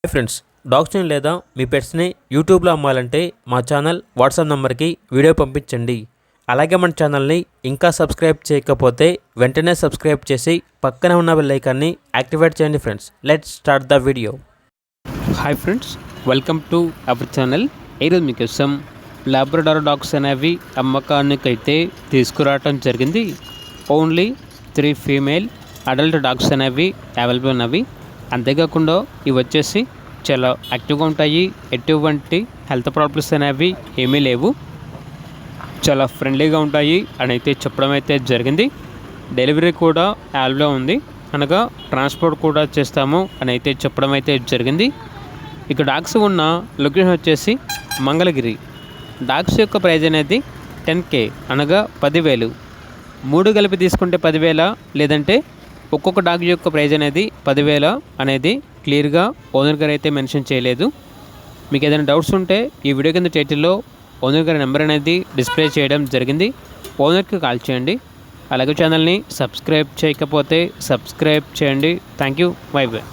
Hi friends, డాగ్స్ని లేదా మీ పెట్స్ని యూట్యూబ్లో అమ్మాలంటే మా ఛానల్ వాట్సాప్ నెంబర్కి వీడియో పంపించండి. అలాగే మన ఛానల్ని ఇంకా సబ్స్క్రైబ్ చేయకపోతే వెంటనే సబ్స్క్రైబ్ చేసి పక్కనే ఉన్న బెల్ ఐకాన్ని యాక్టివేట్ చేయండి. Friends, let's start the video. Hi friends, welcome to our channel. ఈరోజు మీకోసం లాబ్రడార్ డాగ్స్ అనేవి అమ్మకానికైతే తీసుకురావటం జరిగింది. ఓన్లీ 3 ఫీమేల్ అడల్ట్ డాగ్స్ అనేవి అవైలబుల్ ఉన్నవి. అంతేకాకుండా ఇవి వచ్చేసి చాలా యాక్టివ్గా ఉంటాయి. ఎటువంటి హెల్త్ ప్రాబ్లమ్స్ అనేవి ఏమీ లేవు. చాలా ఫ్రెండ్లీగా ఉంటాయి అని అయితే చెప్పడం అయితే జరిగింది. డెలివరీ కూడా అవైలబుల్గా ఉంది, అనగా ట్రాన్స్పోర్ట్ కూడా చేస్తాము అని అయితే చెప్పడం అయితే జరిగింది. ఇక డాగ్స్ ఉన్న లొకేషన్ వచ్చేసి మంగళగిరి. డాగ్స్ యొక్క ప్రైజ్ అనేది 10K, అనగా 10,000. 3 కలిపి తీసుకుంటే 10,000, లేదంటే ఒక్కొక్క డాగ్ యొక్క ప్రైజ్ అనేది 10,000 అనేది క్లియర్గా ఓనర్ గారు అయితే మెన్షన్ చేయలేదు. మీకు ఏదైనా డౌట్స్ ఉంటే ఈ వీడియో కింద టైటిల్లో ఓనర్ గారి నెంబర్ అనేది డిస్ప్లే చేయడం జరిగింది. ఓనర్కి కాల్ చేయండి. అలాగే ఛానల్ని సబ్స్క్రైబ్ చేయకపోతే సబ్స్క్రైబ్ చేయండి. Thank you. By by.